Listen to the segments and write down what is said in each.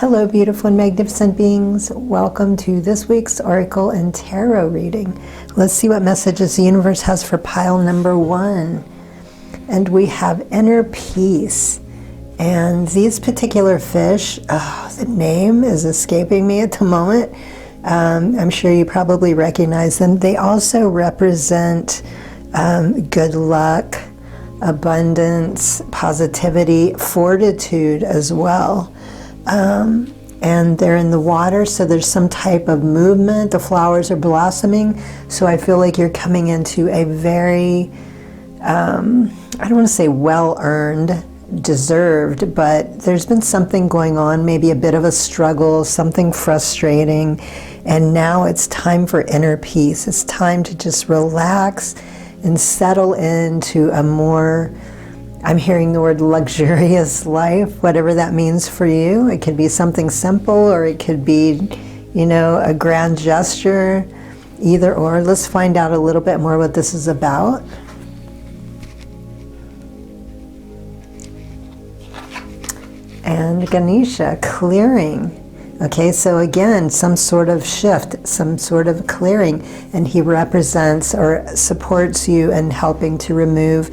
Hello, beautiful and magnificent beings. Welcome to this week's Oracle and Tarot reading. Let's see what messages the universe has for pile number 1. And we have inner peace. And these particular fish, the name is escaping me at the moment. I'm sure you probably recognize them. They also represent good luck, abundance, positivity, fortitude as well. And they're in the water, so there's some type of movement. The flowers are blossoming, so I feel like you're coming into a very, I don't want to say well-earned, deserved, but there's been something going on, maybe a bit of a struggle, something frustrating, and now it's time for inner peace. It's time to just relax and settle into a more, I'm hearing the word luxurious life, whatever that means for you. It could be something simple, or it could be, a grand gesture, either or. Let's find out a little bit more what this is about. And Ganesha, clearing. Okay, so again, some sort of shift, some sort of clearing, and he represents or supports you in helping to remove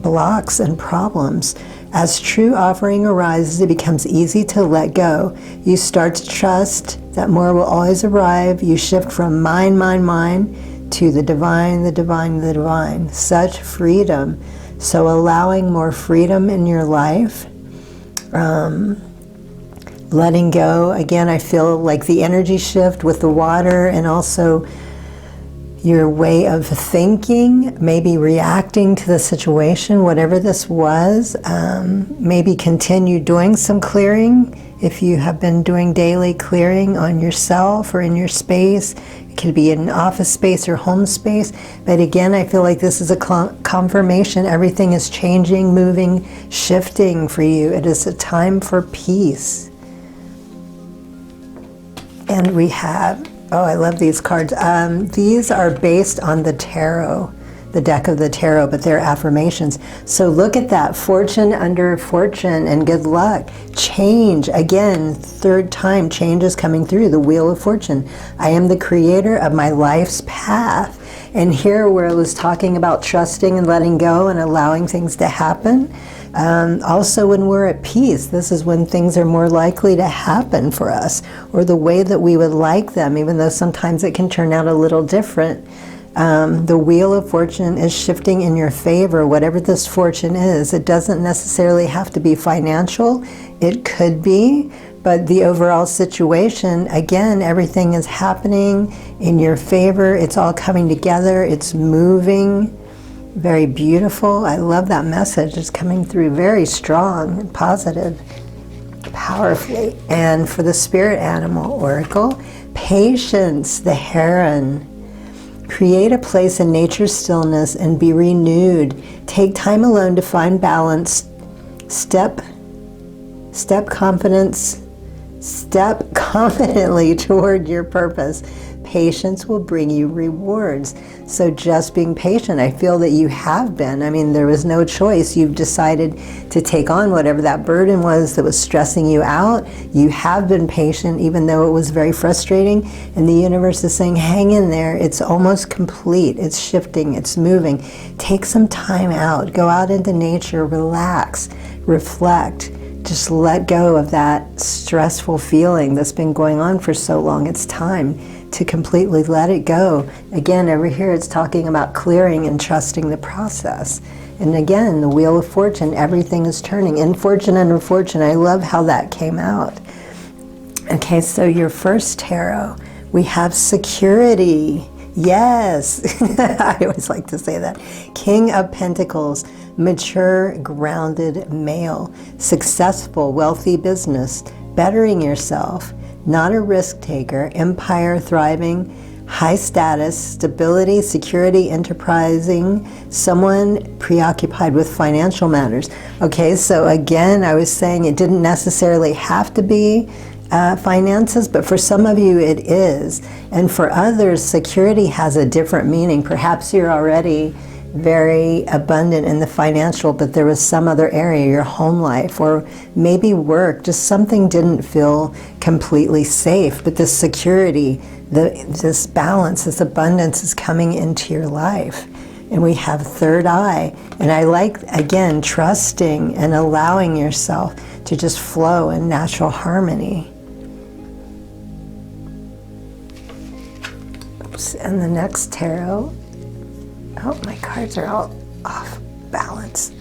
blocks and problems. As true offering arises, it becomes easy to let go. You start to trust that more will always arrive. You shift from mine, to the divine, the divine, the divine. Such freedom. So allowing more freedom in your life. Letting go. Again, I feel like the energy shift with the water, and also your way of thinking, maybe reacting to the situation, whatever this was. Maybe continue doing some clearing if you have been doing daily clearing on yourself or in your space. It could be an office space or home space. But again, I feel like this is a confirmation. Everything is changing, moving, shifting for you. It is a time for peace. And we have, I love these cards. These are based on the tarot, the deck of the tarot, but they're affirmations. So look at that, fortune under fortune and good luck. Change, again, third time, change is coming through, the wheel of fortune. I am the creator of my life's path. And here where it was talking about trusting and letting go and allowing things to happen. Also when we're at peace, this is when things are more likely to happen for us, or the way that we would like them, even though sometimes it can turn out a little different. The wheel of fortune is shifting in your favor, whatever this fortune is. It doesn't necessarily have to be financial. It could be, but the overall situation, again, everything is happening in your favor. It's all coming together. It's moving. Very beautiful. I love that message. It's coming through very strong and positive, powerfully. And for the spirit animal oracle, patience, the heron. Create a place in nature's stillness and be renewed. Take time alone to find balance. Step confidently toward your purpose. Patience will bring you rewards. So just being patient, I feel that you have been. I mean, there was no choice. You've decided to take on whatever that burden was that was stressing you out. You have been patient, even though it was very frustrating. And the universe is saying, hang in there. It's almost complete. It's shifting. It's moving. Take some time out. Go out into nature. Relax. Reflect. Just let go of that stressful feeling that's been going on for so long. It's time to completely let it go. Again, over here it's talking about clearing and trusting the process. And again, the wheel of fortune, everything is turning. In fortune under fortune, I love how that came out. Okay, so your first tarot, we have security. Yes, I always like to say that. King of Pentacles, mature, grounded male, successful, wealthy business, bettering yourself, not a risk taker, empire thriving, high status, stability, security, enterprising, someone preoccupied with financial matters. Okay, so again, I was saying it didn't necessarily have to be finances, but for some of you it is. And for others, security has a different meaning. Perhaps you're already very abundant in the financial, but there was some other area, your home life, or maybe work, just something didn't feel completely safe. But this security, this balance, this abundance is coming into your life. And we have third eye. And I like, again, trusting and allowing yourself to just flow in natural harmony. Oops. And the next tarot, oh, my cards are all off balance.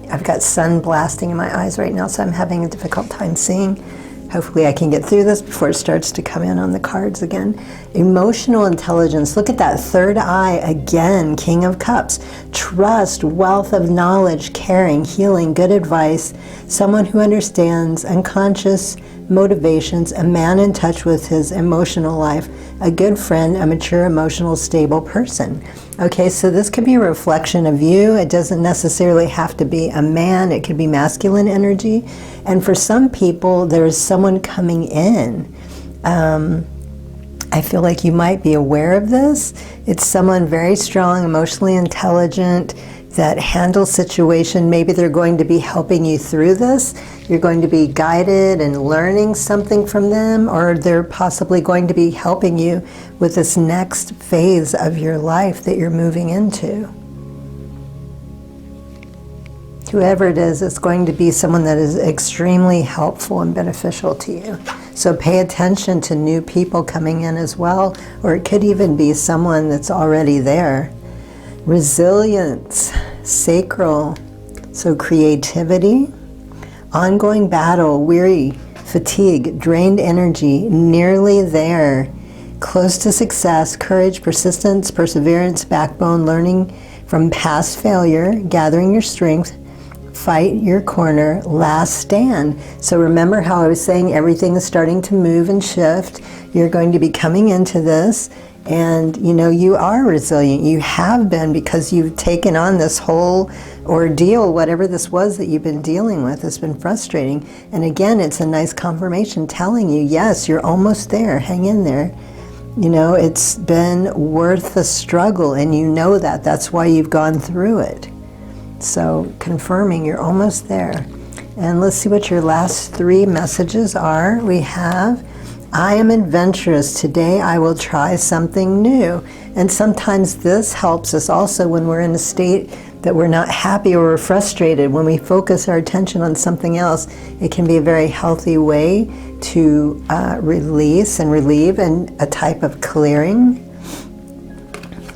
I've got sun blasting in my eyes right now, so I'm having a difficult time seeing. Hopefully I can get through this before it starts to come in on the cards again. Emotional intelligence. Look at that third eye again. King of Cups. Trust, wealth of knowledge, caring, healing, good advice. Someone who understands unconscious motivations, a man in touch with his emotional life, a good friend, a mature, emotional, stable person. Okay, so this could be a reflection of you. It doesn't necessarily have to be a man. It could be masculine energy. And for some people, there's someone coming in. I feel like you might be aware of this. It's someone very strong, emotionally intelligent, that handles situation. Maybe they're going to be helping you through this. You're going to be guided and learning something from them, or they're possibly going to be helping you with this next phase of your life that you're moving into. Whoever it is, it's going to be someone that is extremely helpful and beneficial to you. So pay attention to new people coming in as well, or it could even be someone that's already there. Resilience, sacral, so creativity, ongoing battle, weary, fatigue, drained energy, nearly there, close to success, courage, persistence, perseverance, backbone, learning from past failure, gathering your strength, fight your corner, last stand. So remember how I was saying everything is starting to move and shift. You're going to be coming into this. And you know, you are resilient. You have been, because you've taken on this whole ordeal, whatever this was that you've been dealing with. It's been frustrating. And again, it's a nice confirmation telling you, yes, you're almost there. Hang in there. You know, it's been worth the struggle, and you know that. That's why you've gone through it. So confirming you're almost there. And let's see what your last three messages are. We have, I am adventurous. Today I will try something new. And sometimes this helps us also when we're in a state that we're not happy or we're frustrated. When we focus our attention on something else, it can be a very healthy way to release and relieve, and a type of clearing.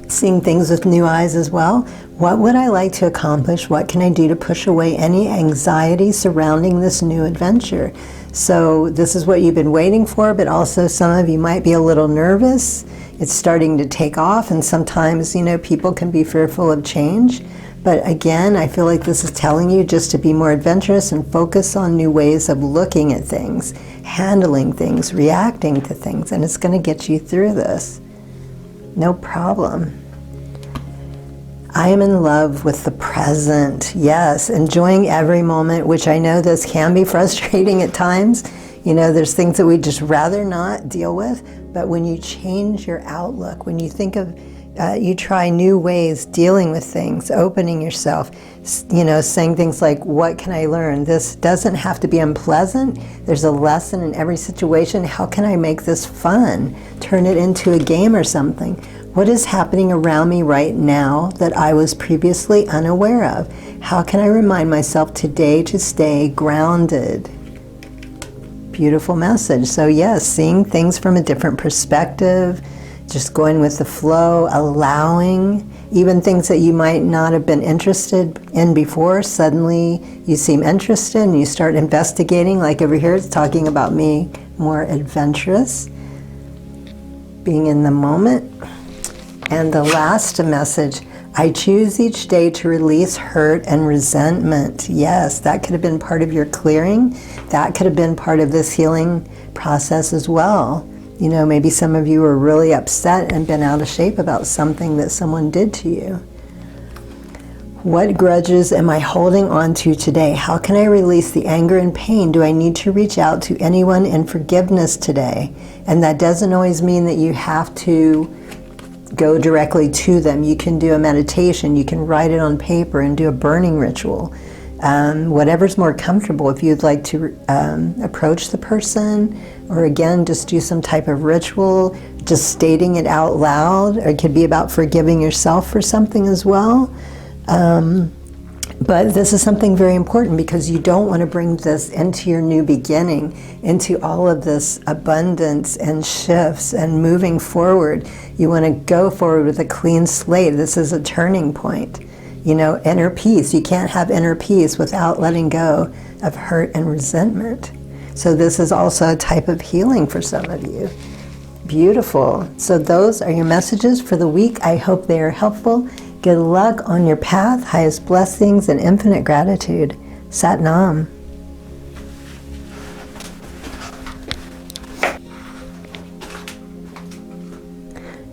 Seeing things with new eyes as well. What would I like to accomplish? What can I do to push away any anxiety surrounding this new adventure? So this is what you've been waiting for, but also some of you might be a little nervous. It's starting to take off, and sometimes, you know, people can be fearful of change. But again, I feel like this is telling you just to be more adventurous and focus on new ways of looking at things, handling things, reacting to things, and it's going to get you through this. No problem. I am in love with the present. Yes, enjoying every moment, which I know this can be frustrating at times. You know, there's things that we'd just rather not deal with. But when you change your outlook, when you think of, you try new ways dealing with things, opening yourself, you know, saying things like, what can I learn? This doesn't have to be unpleasant. There's a lesson in every situation. How can I make this fun? Turn it into a game or something. What is happening around me right now that I was previously unaware of? How can I remind myself today to stay grounded? Beautiful message. So yes, seeing things from a different perspective, just going with the flow, allowing even things that you might not have been interested in before. Suddenly you seem interested and you start investigating. Like over here, it's talking about me more adventurous, being in the moment. And the last message, I choose each day to release hurt and resentment. Yes, that could have been part of your clearing. That could have been part of this healing process as well. You know, maybe some of you were really upset and been out of shape about something that someone did to you. What grudges am I holding on to today? How can I release the anger and pain? Do I need to reach out to anyone in forgiveness today? And that doesn't always mean that you have to, go directly to them. You can do a meditation. You can write it on paper and do a burning ritual. Whatever's more comfortable. If you'd like to approach the person, or again, just do some type of ritual, just stating it out loud, or it could be about forgiving yourself for something as well. But this is something very important, because you don't want to bring this into your new beginning, into all of this abundance and shifts and moving forward. You want to go forward with a clean slate. This is a turning point. You know, inner peace. You can't have inner peace without letting go of hurt and resentment. So this is also a type of healing for some of you. Beautiful. So those are your messages for the week. I hope they are helpful. Good luck on your path, highest blessings and infinite gratitude. Sat Nam.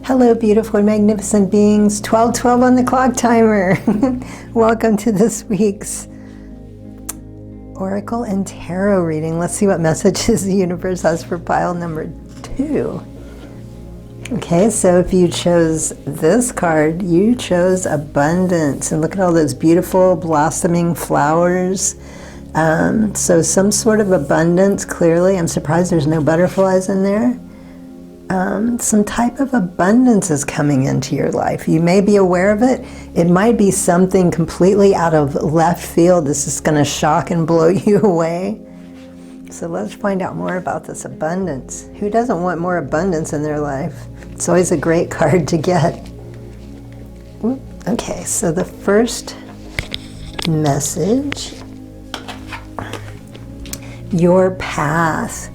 Hello, beautiful and magnificent beings. 12:12 on the clock timer. Welcome to this week's Oracle and Tarot reading. Let's see what messages the universe has for pile number 2. Okay, so if you chose this card, you chose abundance. And look at all those beautiful blossoming flowers. So some sort of abundance, clearly. I'm surprised there's no butterflies in there. Some type of abundance is coming into your life. You may be aware of it. It might be something completely out of left field. This is going to shock and blow you away. So let's find out more about this abundance. Who doesn't want more abundance in their life? It's always a great card to get. Okay, so the first message, your path.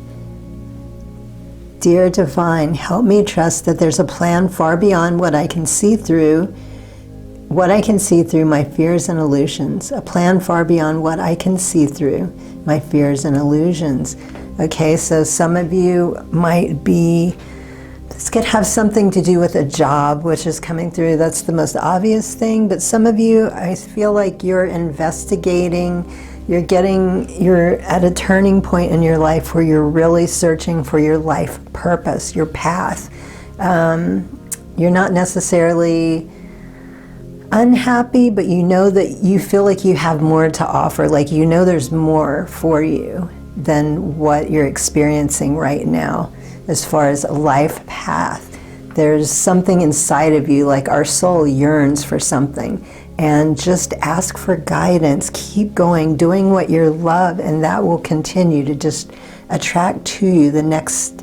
Dear Divine, help me trust that there's a plan far beyond what I can see through my fears and illusions. A plan far beyond what I can see through my fears and illusions. Okay, so some of you might be, this could have something to do with a job, which is coming through. That's the most obvious thing. But some of you, I feel like you're investigating, you're at a turning point in your life where you're really searching for your life purpose, your path. You're not necessarily unhappy, but you know that you feel like you have more to offer, like you know there's more for you than what you're experiencing right now as far as a life path. There's something inside of you, like our soul yearns for something, and just ask for guidance. Keep going, doing what you love, and that will continue to just attract to you the next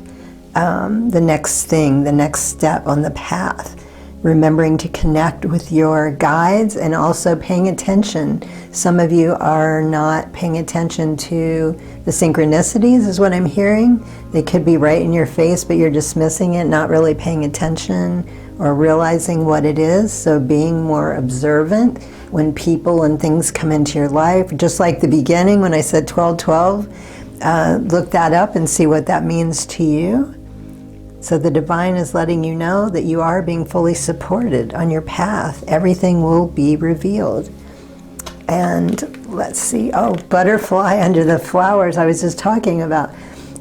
thing, the next step on the path. Remembering to connect with your guides and also paying attention. Some of you are not paying attention to the synchronicities, is what I'm hearing. They could be right in your face, but you're dismissing it, not really paying attention or realizing what it is. So being more observant when people and things come into your life. Just like the beginning when I said 12:12, look that up and see what that means to you. So the divine is letting you know that you are being fully supported on your path. Everything will be revealed. And let's see, oh, butterfly under the flowers I was just talking about.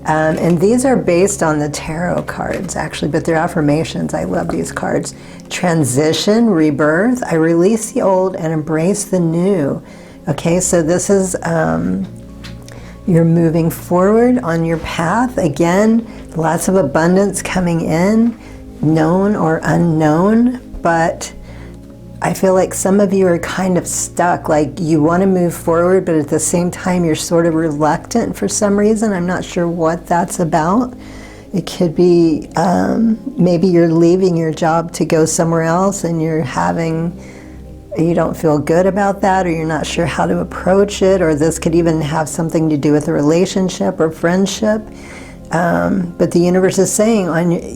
And these are based on the tarot cards, actually, but they're affirmations. I love these cards. Transition, rebirth, I release the old and embrace the new. Okay, so this is, you're moving forward on your path. Again, lots of abundance coming in, known or unknown, but I feel like some of you are kind of stuck, like you want to move forward, but at the same time you're sort of reluctant for some reason. I'm not sure what that's about. It could be maybe you're leaving your job to go somewhere else and you don't feel good about that, or you're not sure how to approach it, or this could even have something to do with a relationship or friendship. But the universe is saying,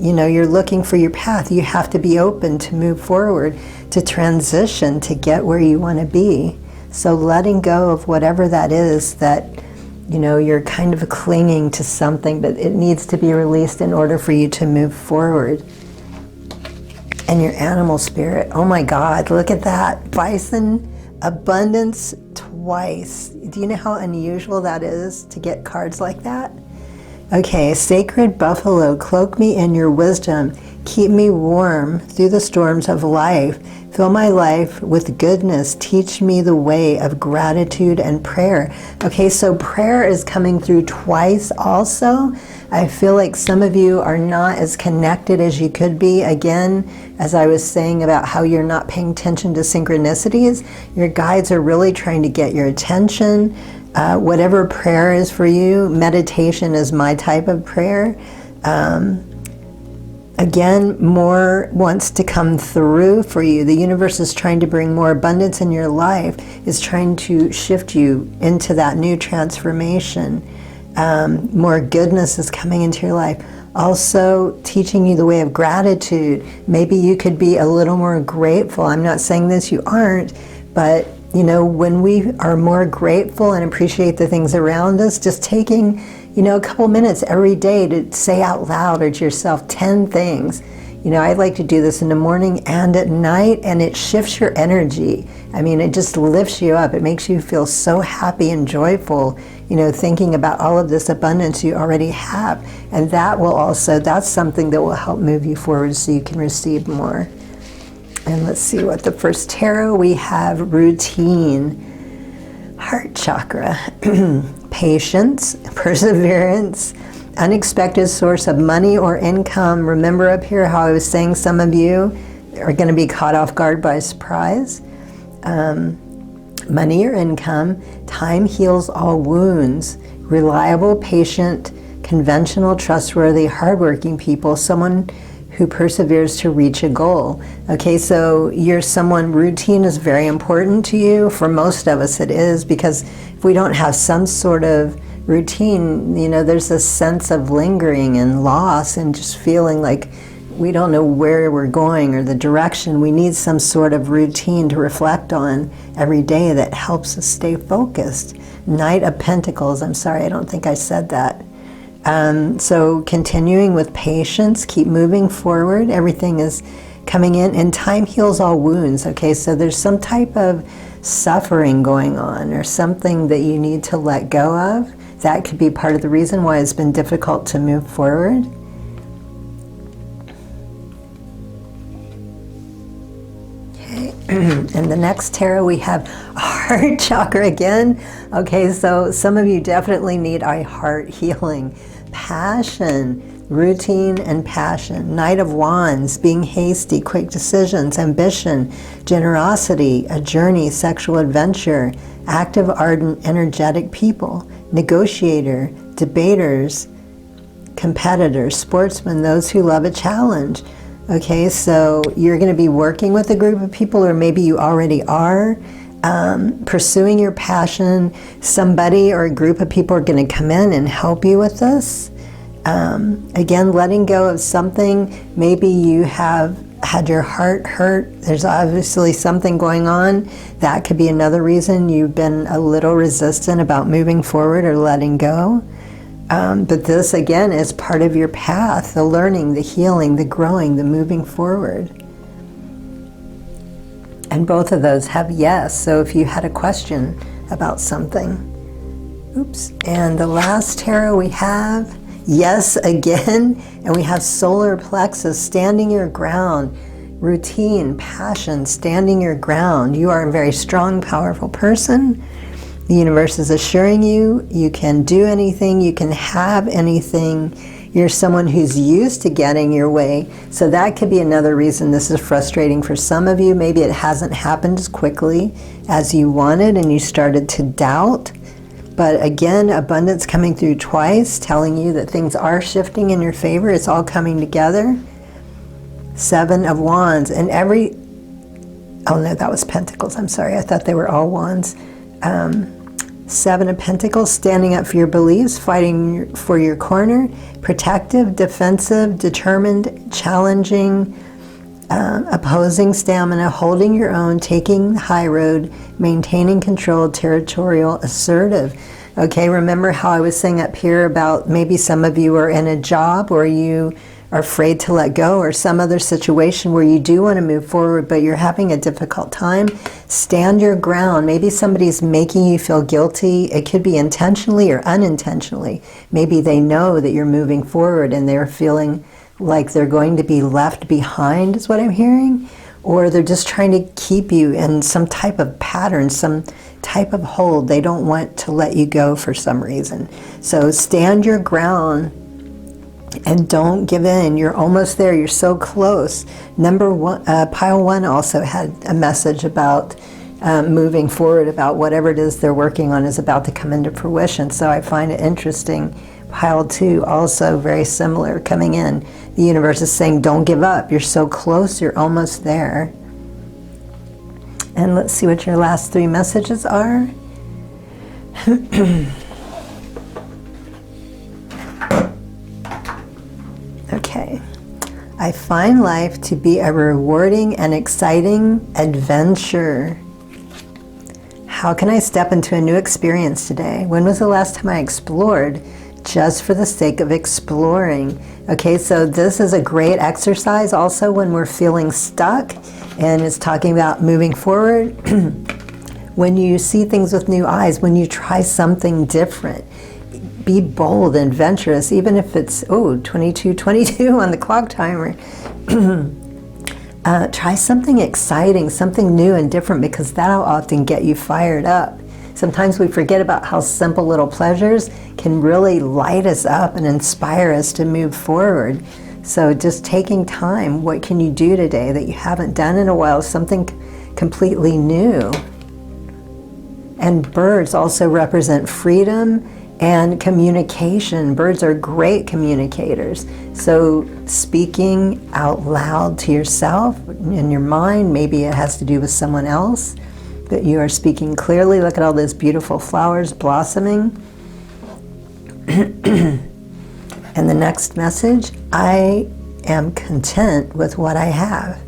you're looking for your path. You have to be open to move forward, to transition, to get where you want to be. So letting go of whatever that is that, you're kind of clinging to something, but it needs to be released in order for you to move forward. And your animal spirit, oh my God, look at that. Bison, abundance twice. Do you know how unusual that is to get cards like that? Okay, sacred buffalo, cloak me in your wisdom. Keep me warm through the storms of life. Fill my life with goodness. Teach me the way of gratitude and prayer. Okay, so prayer is coming through twice also. I feel like some of you are not as connected as you could be. Again, as I was saying about how you're not paying attention to synchronicities, your guides are really trying to get your attention. Whatever prayer is for you, meditation is my type of prayer. Again, more wants to come through for you. The universe is trying to bring more abundance in your life, is trying to shift you into that new transformation. More goodness is coming into your life. Also teaching you the way of gratitude. Maybe you could be a little more grateful. I'm not saying this, you aren't, but you know, when we are more grateful and appreciate the things around us, just taking, you know, a couple minutes every day to say out loud or to yourself 10 things. You know, I like to do this in the morning and at night, and it shifts your energy. I mean, it just lifts you up. It makes you feel so happy and joyful, you know, thinking about all of this abundance you already have. And that will also, that's something that will help move you forward so you can receive more. And let's see what the first tarot we have. Routine, heart chakra, patience, perseverance, unexpected source of money or income. Remember up here how I was saying some of you are going to be caught off guard by surprise. Money or income. Time heals all wounds. Reliable, patient, conventional, trustworthy, hardworking people. Someone who perseveres to reach a goal. Okay, so you're someone, routine is very important to you. For most of us it is, because if we don't have some sort of routine, you know, there's a sense of lingering and loss and just feeling like we don't know where we're going or the direction. We need some sort of routine to reflect on every day that helps us stay focused. Knight of Pentacles, I'm sorry, I don't think I said that. So continuing with patience, keep moving forward. Everything is coming in, and time heals all wounds. Okay, so there's some type of suffering going on or something that you need to let go of. That could be part of the reason why it's been difficult to move forward. Okay, and the next tarot we have heart chakra again. Okay, so some of you definitely need a heart healing. Passion, routine and passion. Knight of Wands, being hasty, quick decisions, ambition, generosity, a journey, sexual adventure, active, ardent, energetic people, negotiator, debaters, competitors, sportsmen, those who love a challenge. Okay, so you're going to be working with a group of people, or maybe you already are, pursuing your passion. Somebody or a group of people are going to come in and help you with this. Again, letting go of something. Maybe you have had your heart hurt. There's obviously something going on. That could be another reason you've been a little resistant about moving forward or letting go. But this, again, is part of your path, the learning, the healing, the growing, the moving forward. And both of those have yes. So if you had a question about something. Oops. And the last tarot we have, yes again. And we have solar plexus, standing your ground. Routine, passion, standing your ground. You are a very strong, powerful person. The universe is assuring you, you can do anything, you can have anything. You're someone who's used to getting your way. So that could be another reason this is frustrating for some of you. Maybe it hasn't happened as quickly as you wanted and you started to doubt. But again, abundance coming through twice, telling you that things are shifting in your favor. It's all coming together. Seven of Wands. And oh no, that was Pentacles. I'm sorry, I thought they were all Wands. Seven of Pentacles, standing up for your beliefs, fighting for your corner, protective, defensive, determined, challenging, opposing stamina, holding your own, taking the high road, maintaining control, territorial, assertive. Okay, remember how I was saying up here about maybe some of you are in a job or you are afraid to let go, or some other situation where you do want to move forward but you're having a difficult time. Stand your ground. Maybe somebody's making you feel guilty. It could be intentionally or unintentionally. Maybe they know that you're moving forward and they're feeling like they're going to be left behind, is what I'm hearing. Or they're just trying to keep you in some type of pattern, some type of hold. They don't want to let you go for some reason. So stand your ground and don't give in. You're almost there. You're so close. Number one, pile one also had a message about moving forward, about whatever it is they're working on is about to come into fruition. So I find it interesting. Pile two also very similar coming in. The universe is saying, don't give up. You're so close. You're almost there. And let's see what your last three messages are. Okay. I find life to be a rewarding and exciting adventure. How can I step into a new experience today? When was the last time I explored? Just for the sake of exploring. Okay, so this is a great exercise also when we're feeling stuck, and it's talking about moving forward. When you see things with new eyes, when you try something different, be bold and adventurous, even if it's 22:22 on the clock timer. Try something exciting, something new and different, because that'll often get you fired up. Sometimes we forget about how simple little pleasures can really light us up and inspire us to move forward. So just taking time, what can you do today that you haven't done in a while, something completely new. And birds also represent freedom and communication. Birds are great communicators. So speaking out loud to yourself in your mind, maybe it has to do with someone else, that you are speaking clearly. Look at all those beautiful flowers blossoming. And the next message, I am content with what I have.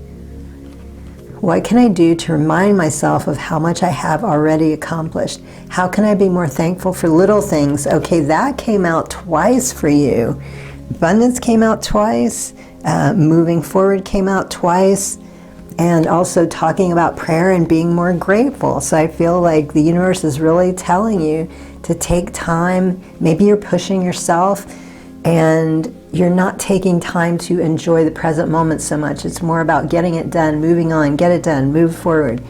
What can I do to remind myself of how much I have already accomplished? How can I be more thankful for little things? Okay, that came out twice for you. Abundance came out twice. Moving forward came out twice. And also talking about prayer and being more grateful. So I feel like the universe is really telling you to take time. Maybe you're pushing yourself and you're not taking time to enjoy the present moment so much. It's more about getting it done, moving on, get it done, move forward.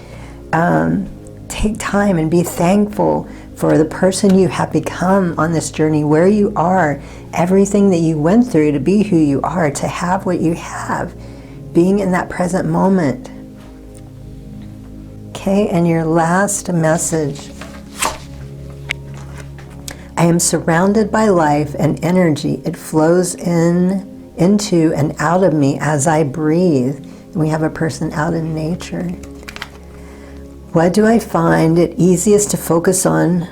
Take time and be thankful for the person you have become on this journey, where you are, everything that you went through to be who you are, to have what you have. Being in that present moment. Okay, and your last message. I am surrounded by life and energy. It flows into and out of me as I breathe. We have a person out in nature. What do I find it easiest to focus on?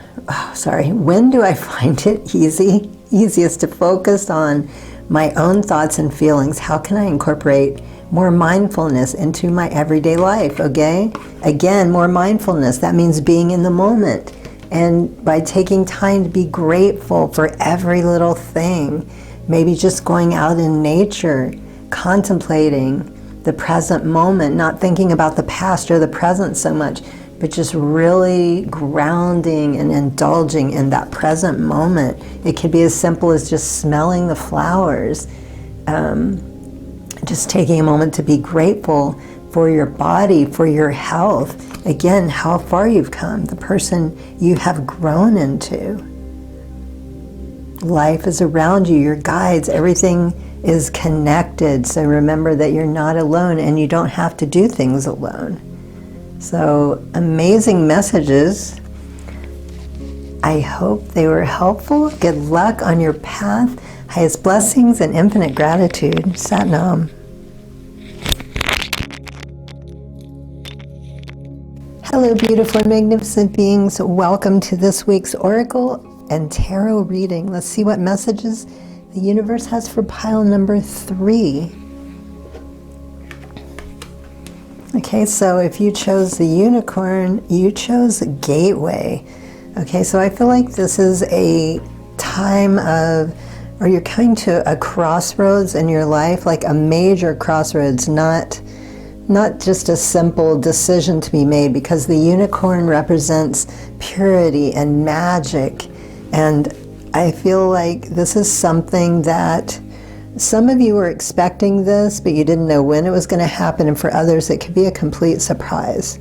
When do I find it easiest to focus on my own thoughts and feelings? How can I incorporate more mindfulness into my everyday life? Okay, again, more mindfulness. That means being in the moment, and by taking time to be grateful for every little thing. Maybe just going out in nature, contemplating the present moment, not thinking about the past or the present so much, but just really grounding and indulging in that present moment. It could be as simple as just smelling the flowers. Just taking a moment to be grateful for your body, for your health. Again, how far you've come, the person you have grown into. Life is around you, your guides, everything is connected. So remember that you're not alone and you don't have to do things alone. So amazing messages. I hope they were helpful. Good luck on your path. Highest blessings and infinite gratitude. Sat Nam. Hello, beautiful and magnificent beings. Welcome to this week's Oracle and Tarot reading. Let's see what messages the universe has for pile number 3. Okay, so if you chose the unicorn, you chose gateway. Okay, so I feel like this is a time of, or you're coming to a crossroads in your life, like a major crossroads, not just a simple decision to be made, because the unicorn represents purity and magic. And I feel like this is something that Some of you were expecting this, but you didn't know when it was going to happen, and for others it could be a complete surprise.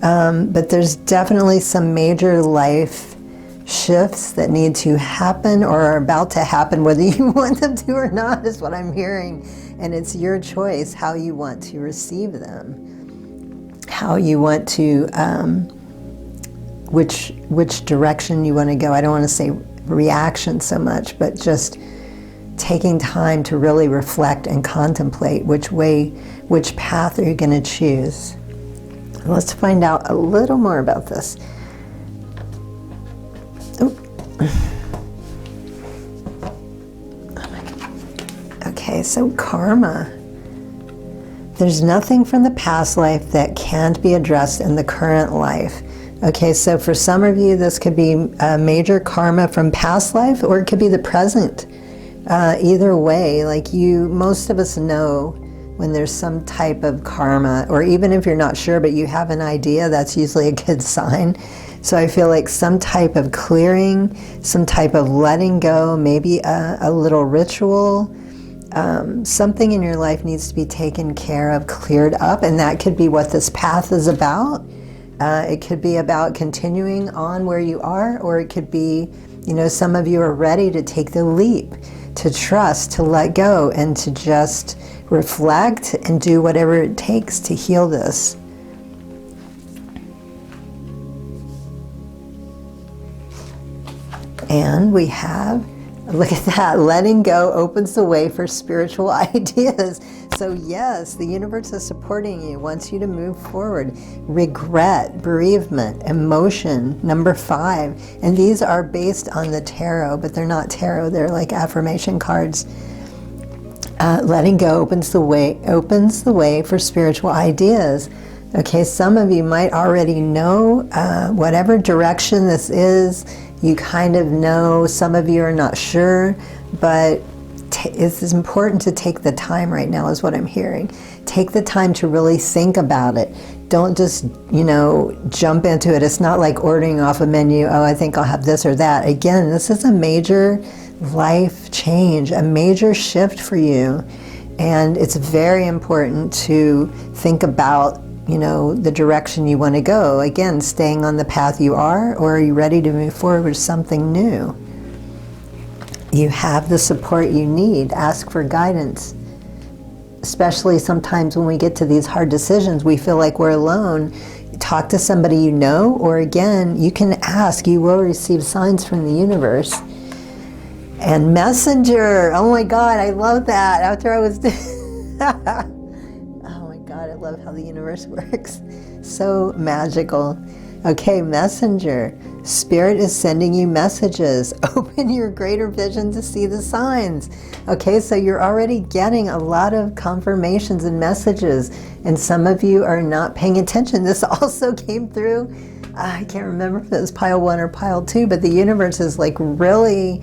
But there's definitely some major life shifts that need to happen or are about to happen, whether you want them to or not, is what I'm hearing. And it's your choice how you want to receive them, how you want to, which direction you want to go. I don't want to say reaction so much, but just taking time to really reflect and contemplate which path are you going to choose. Let's find out a little more about this. Okay, so karma. There's nothing from the past life that can't be addressed in the current life. Okay, so for some of you, this could be a major karma from past life, or it could be the present. Either way, like most of us know when there's some type of karma, or even if you're not sure, but you have an idea, that's usually a good sign. So I feel like some type of clearing, some type of letting go, maybe a little ritual, something in your life needs to be taken care of, cleared up, and that could be what this path is about. It could be about continuing on where you are, or it could be, some of you are ready to take the leap, to trust, to let go, and to just reflect and do whatever it takes to heal this. And we have, look at that, letting go opens the way for spiritual ideas. So yes, the universe is supporting you, wants you to move forward. Regret, bereavement, emotion, number 5. And these are based on the tarot, but they're not tarot, they're like affirmation cards. Letting go opens the way for spiritual ideas. Okay, some of you might already know whatever direction this is. You kind of know, some of you are not sure, but it's important to take the time right now is what I'm hearing. Take the time to really think about it. Don't just, jump into it. It's not like ordering off a menu, I think I'll have this or that. Again, this is a major life change, a major shift for you. And it's very important to think about the direction you want to go. Again, staying on the path you are, or are you ready to move forward with something new? You have the support you need. Ask for guidance. Especially sometimes when we get to these hard decisions, we feel like we're alone. Talk to somebody you know, or again, you can ask. You will receive signs from the universe. And messenger, oh my God, I love that. After I was I love how the universe works. So magical. Okay, messenger. Spirit is sending you messages. Open your greater vision to see the signs. Okay, so you're already getting a lot of confirmations and messages, and some of you are not paying attention. This also came through, I can't remember if it was pile 1 or pile 2, but the universe is like really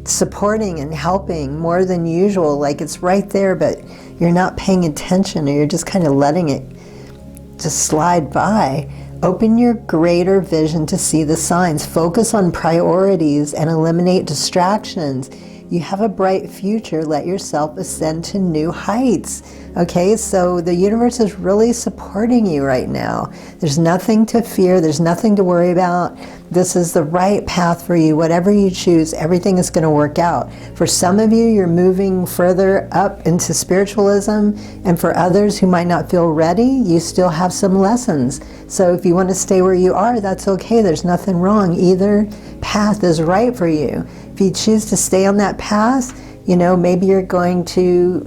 supporting and helping more than usual. Like it's right there, but you're not paying attention, or you're just kind of letting it just slide by. Open your greater vision to see the signs. Focus on priorities and eliminate distractions. You have a bright future. Let yourself ascend to new heights. Okay, so the universe is really supporting you right now. There's nothing to fear. There's nothing to worry about. This is the right path for you. Whatever you choose, everything is going to work out. For some of you, you're moving further up into spiritualism, and for others who might not feel ready, you still have some lessons. So if you want to stay where you are, that's okay. There's nothing wrong. Either path is right for you. If you choose to stay on that path, maybe you're going to,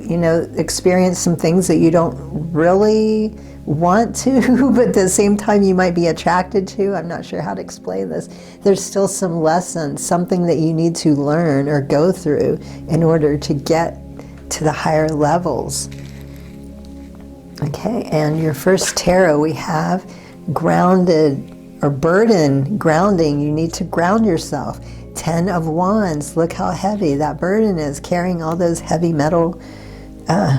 experience some things that you don't really want to, but at the same time you might be attracted to. I'm not sure how to explain this. There's still some lessons, something that you need to learn or go through in order to get to the higher levels. Okay, and your first tarot, we have grounded or burden, grounding. You need to ground yourself. 10 of Wands, look how heavy that burden is, carrying all those heavy metal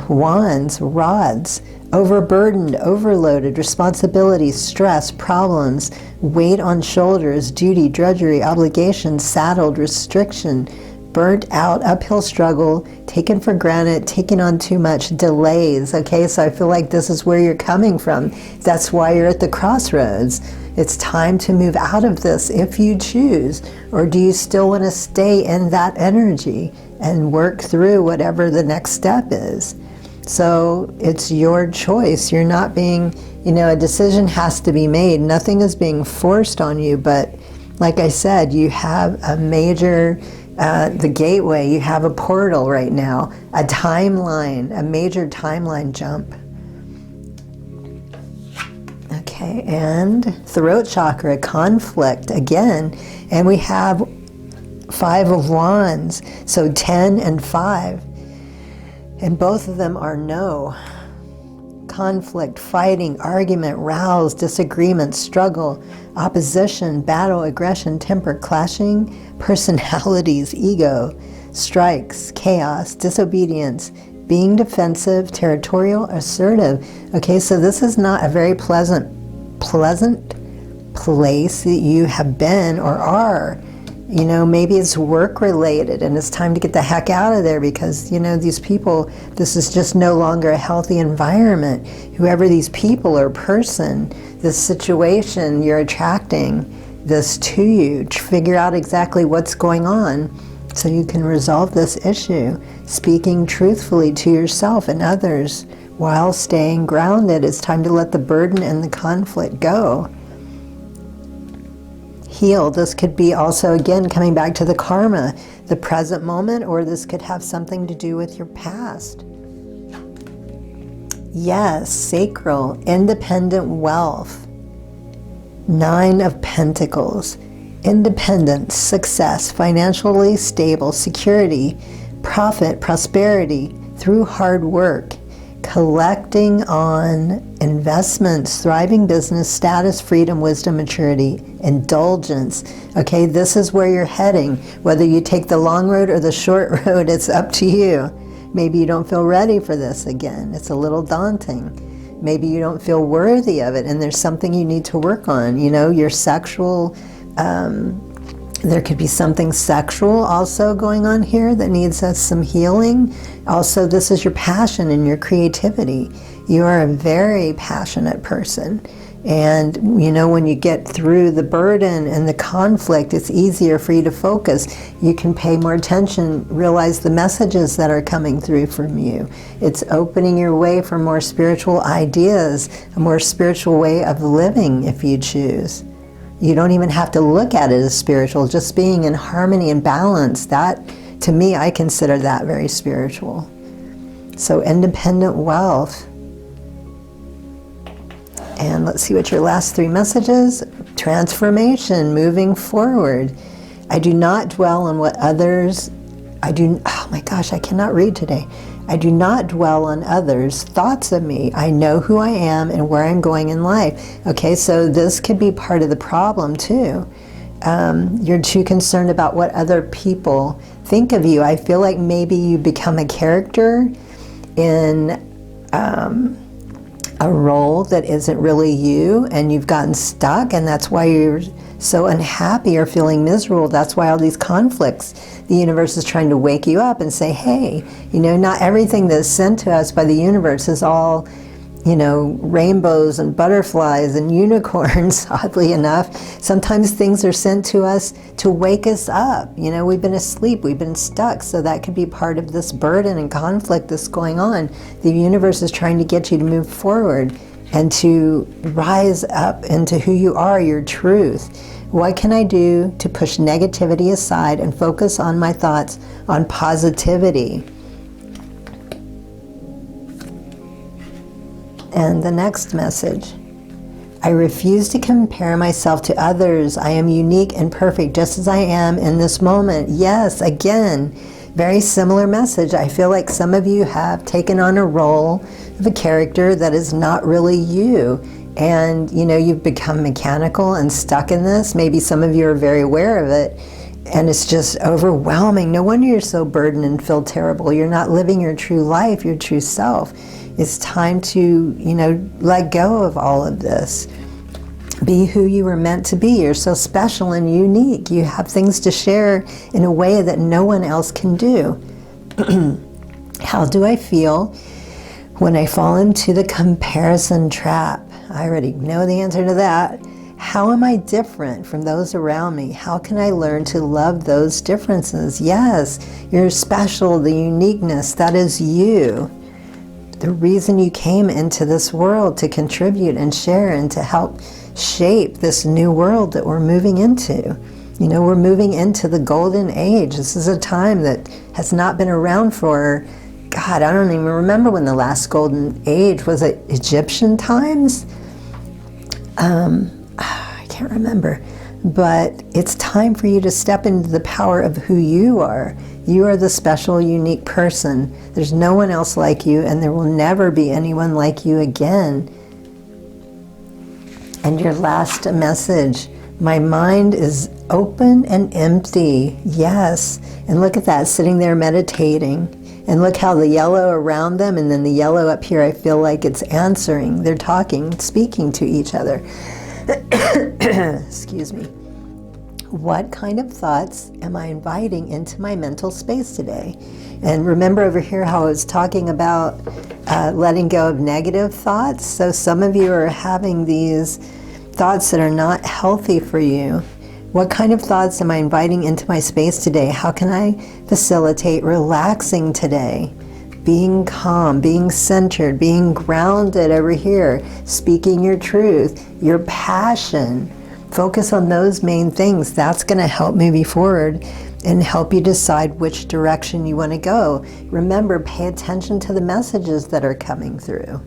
wands, rods. Overburdened, overloaded, responsibilities, stress, problems, weight on shoulders, duty, drudgery, obligation, saddled, restriction, burnt out, uphill struggle, taken for granted, taking on too much, delays. Okay, so I feel like this is where you're coming from. That's why you're at the crossroads. It's time to move out of this if you choose. Or do you still want to stay in that energy and work through whatever the next step is? So it's your choice. You're not being, a decision has to be made. Nothing is being forced on you, but like I said, you have a major, the gateway, you have a portal right now, a timeline, a major timeline jump. Okay, and throat chakra, conflict again, and we have 5 of Wands, so 10 and 5, and both of them are no. Conflict, fighting, argument, rouse, disagreement, struggle, opposition, battle, aggression, temper, clashing, personalities, ego, strikes, chaos, disobedience, being defensive, territorial, assertive. Okay, so this is not a very pleasant place that you have been or are. Maybe it's work related and it's time to get the heck out of there because, these people, this is just no longer a healthy environment. Whoever these people or person, this situation, you're attracting this to you. Figure out exactly what's going on so you can resolve this issue. Speaking truthfully to yourself and others while staying grounded. It's time to let the burden and the conflict go. Heal. This could be also, again, coming back to the karma, the present moment, or this could have something to do with your past. Yes, sacral, independent wealth. 9 of Pentacles. Independence, success, financially stable, security, profit, prosperity through hard work. Collecting on investments, thriving business, status, freedom, wisdom, maturity, indulgence. Okay, this is where you're heading. Whether you take the long road or the short road, it's up to you. Maybe you don't feel ready for this again. It's a little daunting. Maybe you don't feel worthy of it and there's something you need to work on. Your sexual, there could be something sexual also going on here that needs some healing. Also, this is your passion and your creativity. You are a very passionate person. And, when you get through the burden and the conflict, it's easier for you to focus. You can pay more attention, realize the messages that are coming through from you. It's opening your way for more spiritual ideas, a more spiritual way of living if you choose. You don't even have to look at it as spiritual, just being in harmony and balance. That, to me, I consider that very spiritual. So independent wealth. And let's see what your last 3 messages. Transformation, moving forward. I do not dwell on what others, oh my gosh, I cannot read today. I do not dwell on others' thoughts of me. I know who I am and where I'm going in life. Okay, so this could be part of the problem too. You're too concerned about what other people think of you. I feel like maybe you become a character in a role that isn't really you, and you've gotten stuck, and that's why you're so unhappy or feeling miserable. That's why all these conflicts. The universe is trying to wake you up and say, hey, not everything that's sent to us by the universe is all, rainbows and butterflies and unicorns, oddly enough. Sometimes things are sent to us to wake us up. We've been asleep, we've been stuck, so that could be part of this burden and conflict that's going on. The universe is trying to get you to move forward and to rise up into who you are, your truth. What can I do to push negativity aside and focus on my thoughts on positivity? And the next message. I refuse to compare myself to others. I am unique and perfect just as I am in this moment. Yes, again, very similar message. I feel like some of you have taken on a role of a character that is not really you. And, you've become mechanical and stuck in this. Maybe some of you are very aware of it. And it's just overwhelming. No wonder you're so burdened and feel terrible. You're not living your true life, your true self. It's time to, let go of all of this. Be who you were meant to be. You're so special and unique. You have things to share in a way that no one else can do. How do I feel when I fall into the comparison trap? I already know the answer to that. How am I different from those around me? How can I learn to love those differences? Yes, you're special, the uniqueness, that is you. The reason you came into this world, to contribute and share and to help shape this new world that we're moving into. You know, we're moving into the golden age. This is a time that has not been around for, God, I don't even remember when the last golden age was. It Egyptian times? I can't remember. But it's time for you to step into the power of who you are. You are the special, unique person. There's no one else like you, and there will never be anyone like you again. And your last message, my mind is open and empty. Yes. And look at that, sitting there meditating. And look how the yellow around them and then the yellow up here, I feel like it's answering. They're talking, speaking to each other. Excuse me. What kind of thoughts am I inviting into my mental space today? And remember over here how I was talking about letting go of negative thoughts? So some of you are having these thoughts that are not healthy for you. What kind of thoughts am I inviting into my space today? How can I facilitate relaxing today? Being calm, being centered, being grounded over here, speaking your truth, your passion. Focus on those main things. That's going to help move you forward and help you decide which direction you want to go. Remember, pay attention to the messages that are coming through.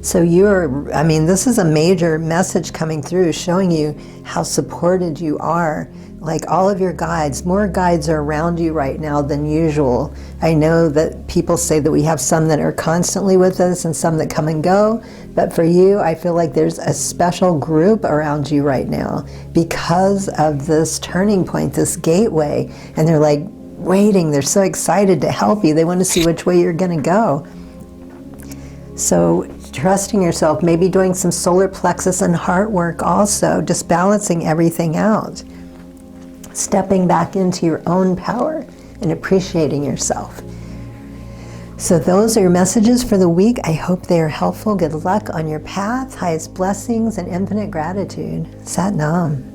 So this is a major message coming through, showing you how supported you are. Like all of your guides, more guides are around you right now than usual. I know that people say that we have some that are constantly with us and some that come and go. But for you, I feel like there's a special group around you right now because of this turning point, this gateway. And they're like waiting. They're so excited to help you. They want to see which way you're going to go. So trusting yourself, maybe doing some solar plexus and heart work also, just balancing everything out. Stepping back into your own power and appreciating yourself. So those are your messages for the week. I hope they are helpful. Good luck on your path. Highest blessings and infinite gratitude. Sat Nam.